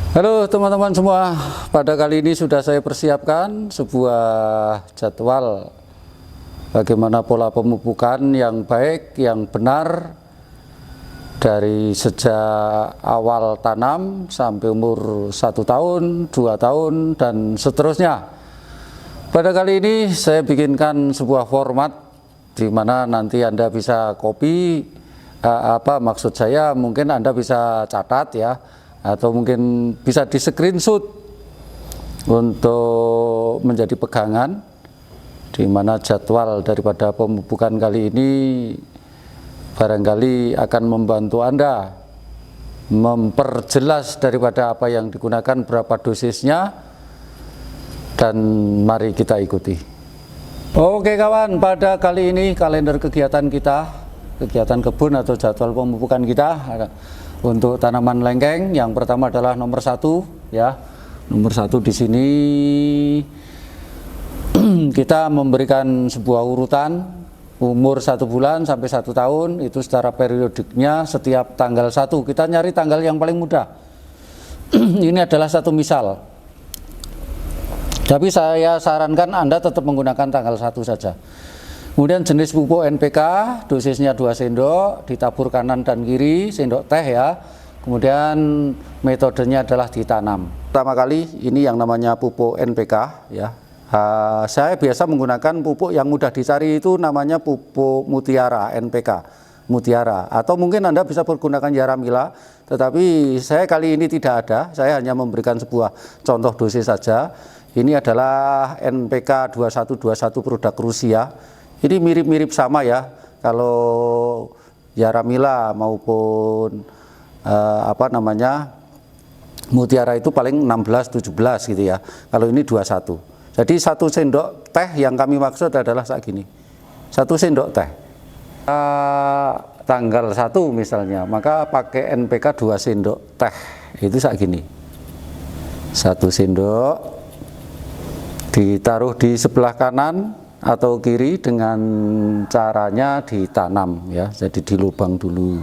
Halo teman-teman semua, pada kali ini sudah saya persiapkan sebuah jadwal bagaimana pola pemupukan yang baik, yang benar dari sejak awal tanam sampai umur 1 tahun, 2 tahun, dan seterusnya. Pada kali ini saya bikinkan sebuah format di mana nanti Anda bisa copy, maksud saya mungkin Anda bisa catat ya, atau mungkin bisa di screenshot untuk menjadi pegangan, di mana jadwal daripada pemupukan kali ini barangkali akan membantu Anda memperjelas daripada apa yang digunakan, berapa dosisnya, dan mari kita ikuti. Oke kawan, pada kali ini kalender kegiatan kita, kegiatan kebun atau jadwal pemupukan kita untuk tanaman lengkeng, yang pertama adalah nomor 1 ya. Nomor 1 di sini kita memberikan sebuah urutan umur 1 bulan sampai 1 tahun, itu secara periodiknya setiap tanggal 1. Kita nyari tanggal yang paling mudah. Ini adalah satu misal. Tapi saya sarankan Anda tetap menggunakan tanggal 1 saja. Kemudian jenis pupuk NPK, dosisnya 2 sendok, ditabur kanan dan kiri, sendok teh ya. Kemudian metodenya adalah ditanam. Pertama kali ini yang namanya pupuk NPK ya. Saya biasa menggunakan pupuk yang mudah dicari, itu namanya pupuk Mutiara NPK, Mutiara. Atau mungkin Anda bisa menggunakan Yaramila, tetapi saya kali ini tidak ada. Saya hanya memberikan sebuah contoh dosis saja. Ini adalah NPK 2121 produk Rusia. Ini mirip-mirip sama ya, kalau Yaramila maupun Mutiara itu paling 16-17 gitu ya. Kalau ini 21. Jadi 1 sendok teh yang kami maksud adalah saat gini. 1 sendok teh. Tanggal 1 misalnya, maka pakai NPK 2 sendok teh. Itu saat gini. 1 sendok ditaruh di sebelah kanan atau kiri dengan caranya ditanam ya, jadi di lubang dulu.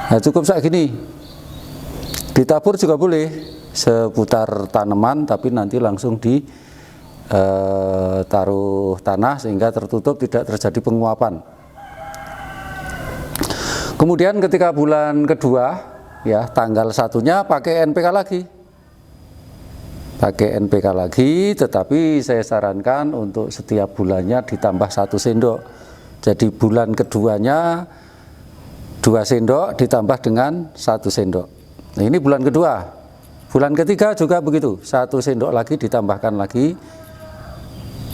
Nah, cukup saat gini. Ditabur juga boleh seputar tanaman, tapi nanti langsung taruh tanah sehingga tertutup, tidak terjadi penguapan. Kemudian ketika bulan kedua ya, tanggal 1-nya pakai NPK lagi. Pakai NPK lagi, tetapi saya sarankan untuk setiap bulannya ditambah 1 sendok. Jadi bulan keduanya 2 sendok ditambah dengan 1 sendok. Nah, ini bulan kedua. Bulan ketiga juga begitu, 1 sendok lagi ditambahkan lagi.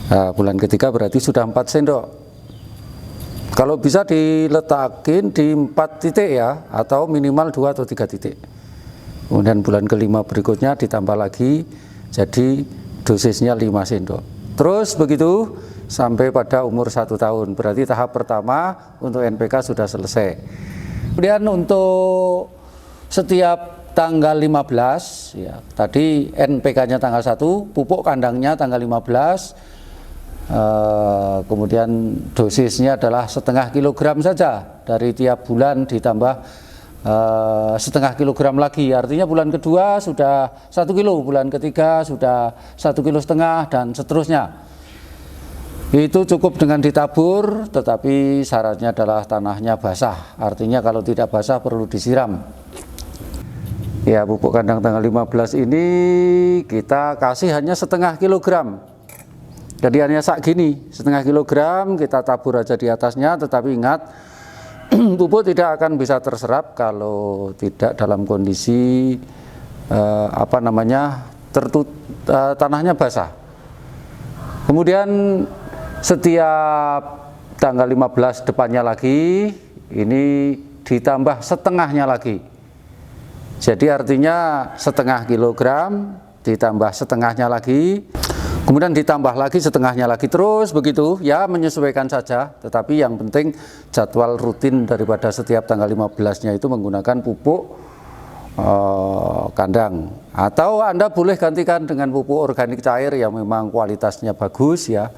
Nah, bulan ketiga berarti sudah 4 sendok. Kalau bisa diletakin di 4 titik ya, atau minimal 2 atau 3 titik. Kemudian bulan kelima berikutnya ditambah lagi, jadi dosisnya 5 sendok. Terus begitu sampai pada umur 1 tahun. Berarti tahap pertama untuk NPK sudah selesai. Kemudian untuk setiap tanggal 15 ya, tadi NPK-nya tanggal 1, pupuk kandangnya tanggal 15. Kemudian dosisnya adalah setengah kilogram saja, dari tiap bulan ditambah setengah kilogram lagi, artinya bulan kedua sudah 1 kilo, bulan ketiga sudah 1,5 kilo, dan seterusnya. Itu cukup dengan ditabur, tetapi syaratnya adalah tanahnya basah, artinya kalau tidak basah perlu disiram. Ya, pupuk kandang tanggal 15 ini kita kasih hanya setengah kilogram. Jadi hanya sak gini, setengah kilogram kita tabur aja di atasnya, tetapi ingat, pupuk tidak akan bisa terserap kalau tidak dalam kondisi tanahnya basah. Kemudian setiap tanggal 15 depannya lagi ini ditambah setengahnya lagi. Jadi artinya setengah kilogram ditambah setengahnya lagi. Kemudian ditambah lagi setengahnya lagi, terus begitu ya, menyesuaikan saja. Tetapi yang penting jadwal rutin daripada setiap tanggal 15-nya itu menggunakan pupuk kandang. Atau Anda boleh gantikan dengan pupuk organik cair yang memang kualitasnya bagus ya.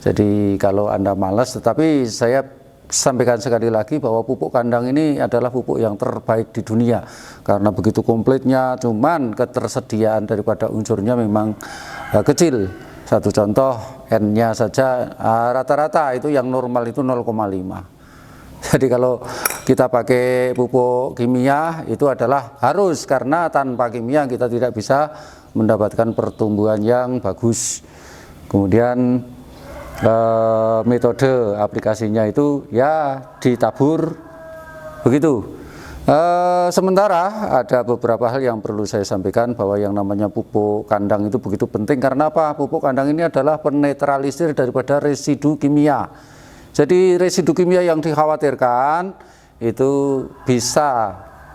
Jadi kalau Anda malas, tetapi saya sampaikan sekali lagi bahwa pupuk kandang ini adalah pupuk yang terbaik di dunia karena begitu komplitnya, cuman ketersediaan daripada unsurnya memang kecil. Satu contoh, N-nya saja rata-rata itu yang normal itu 0,5. Jadi kalau kita pakai pupuk kimia itu adalah harus, karena tanpa kimia kita tidak bisa mendapatkan pertumbuhan yang bagus. Kemudian metode aplikasinya itu ya ditabur begitu. Sementara ada beberapa hal yang perlu saya sampaikan, bahwa yang namanya pupuk kandang itu begitu penting. Karena apa? Pupuk kandang ini adalah penetralisir daripada residu kimia. Jadi residu kimia yang dikhawatirkan itu bisa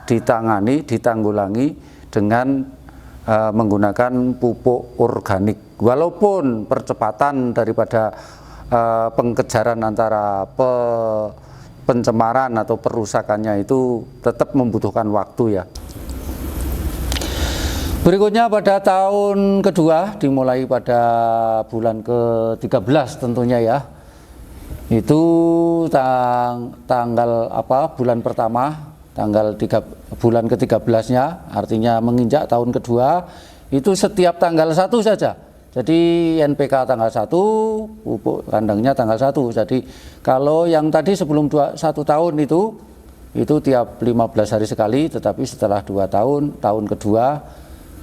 ditanggulangi dengan menggunakan pupuk organik. Walaupun percepatan daripada pengejaran antara pencemaran atau perusakannya itu tetap membutuhkan waktu ya. Berikutnya pada tahun kedua, dimulai pada bulan ke-13 tentunya ya. Itu tanggal bulan pertama, bulan ke-13-nya, artinya menginjak tahun kedua, itu setiap tanggal 1 saja. Jadi NPK tanggal 1, pupuk kandangnya tanggal 1. Jadi kalau yang tadi sebelum 1 tahun itu tiap 15 hari sekali, tetapi setelah 2 tahun, tahun kedua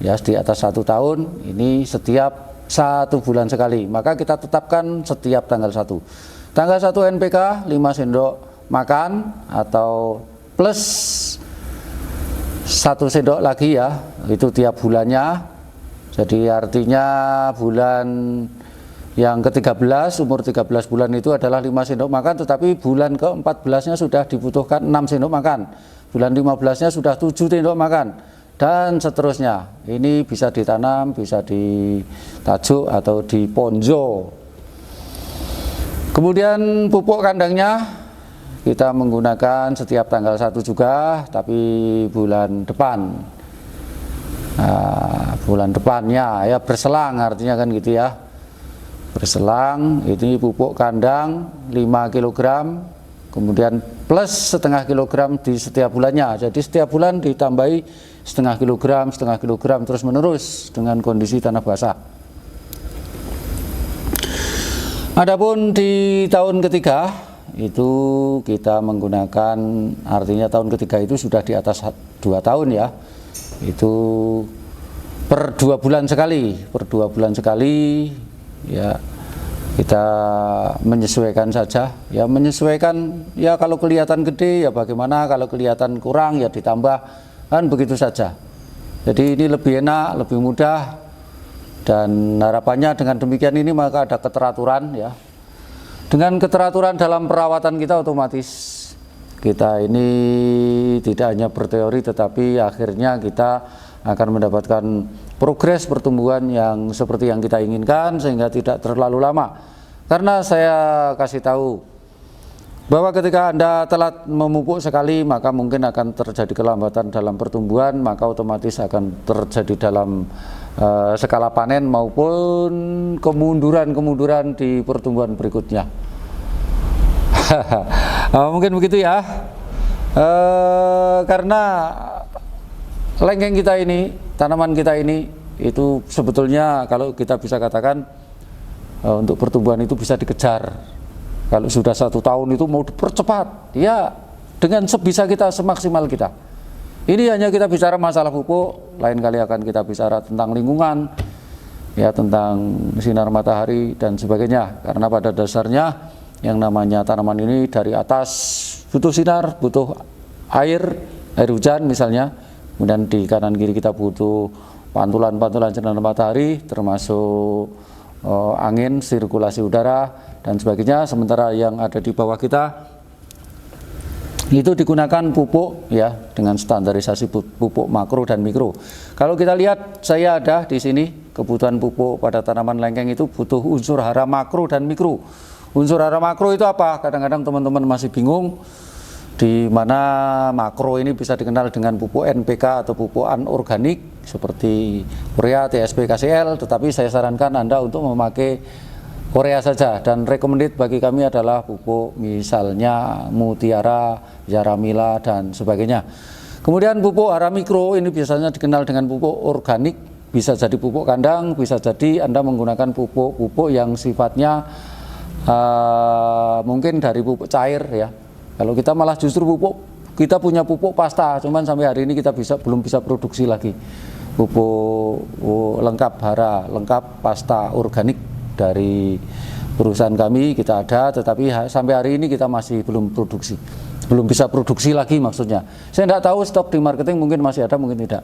ya di atas 1 tahun, ini setiap 1 bulan sekali. Maka kita tetapkan setiap tanggal 1. Tanggal 1 NPK 5 sendok makan atau plus 1 sendok lagi ya, itu tiap bulannya. Jadi artinya bulan yang ke-13, umur 13 bulan itu adalah 5 sendok makan, tetapi bulan ke-14-nya sudah dibutuhkan 6 sendok makan. Bulan 15-nya sudah 7 sendok makan, dan seterusnya. Ini bisa ditanam, bisa ditajuk atau diponjo. Kemudian pupuk kandangnya kita menggunakan setiap tanggal 1 juga, tapi bulan depan. Nah, bulan depannya ya berselang, artinya kan gitu ya, berselang. Ini pupuk kandang 5 kg, kemudian plus setengah kilogram di setiap bulannya. Jadi setiap bulan ditambahi setengah kilogram terus menerus dengan kondisi tanah basah. Adapun di tahun ketiga itu kita menggunakan, artinya tahun ketiga itu sudah di atas 2 tahun ya, itu per 2 bulan sekali, ya kita menyesuaikan saja ya, menyesuaikan ya, kalau kelihatan gede ya bagaimana, kalau kelihatan kurang ya ditambah, kan begitu saja. Jadi ini lebih enak, lebih mudah, dan harapannya dengan demikian ini maka ada keteraturan ya. Dengan keteraturan dalam perawatan kita, otomatis kita ini tidak hanya berteori, tetapi akhirnya kita akan mendapatkan progres pertumbuhan yang seperti yang kita inginkan, sehingga tidak terlalu lama. Karena saya kasih tahu bahwa ketika Anda telat memupuk sekali, maka mungkin akan terjadi kelambatan dalam pertumbuhan, maka otomatis akan terjadi dalam skala panen maupun kemunduran di pertumbuhan berikutnya. Mungkin begitu ya. Karena lengkeng kita ini, tanaman kita ini, itu sebetulnya kalau kita bisa katakan untuk pertumbuhan itu bisa dikejar. Kalau sudah 1 tahun itu mau dipercepat, ya dengan sebisa kita, semaksimal kita. Ini hanya kita bicara masalah pupuk, lain kali akan kita bicara tentang lingkungan, ya tentang sinar matahari dan sebagainya. Karena pada dasarnya yang namanya tanaman ini dari atas butuh sinar, butuh air hujan misalnya, kemudian di kanan kiri kita butuh pantulan sinar matahari, termasuk angin, sirkulasi udara dan sebagainya. Sementara yang ada di bawah kita itu digunakan pupuk ya, dengan standarisasi pupuk makro dan mikro. Kalau kita lihat, saya ada di sini kebutuhan pupuk pada tanaman lengkeng itu butuh unsur hara makro dan mikro. Unsur hara makro itu apa? Kadang-kadang teman-teman masih bingung, di mana makro ini bisa dikenal dengan pupuk NPK atau pupuk anorganik seperti urea, TSP, KCl. Tetapi saya sarankan Anda untuk memakai Korea saja, dan recommended bagi kami adalah pupuk misalnya Mutiara, Yaramila dan sebagainya. Kemudian pupuk hara mikro ini biasanya dikenal dengan pupuk organik, bisa jadi pupuk kandang, bisa jadi Anda menggunakan pupuk-pupuk yang sifatnya mungkin dari pupuk cair ya. Kalau kita malah justru kita punya pupuk pasta, cuman sampai hari ini kita belum bisa produksi lagi pupuk lengkap hara, lengkap pasta organik dari perusahaan kami kita ada, tetapi sampai hari ini kita masih belum bisa produksi lagi maksudnya. Saya tidak tahu stok di marketing mungkin masih ada, mungkin tidak.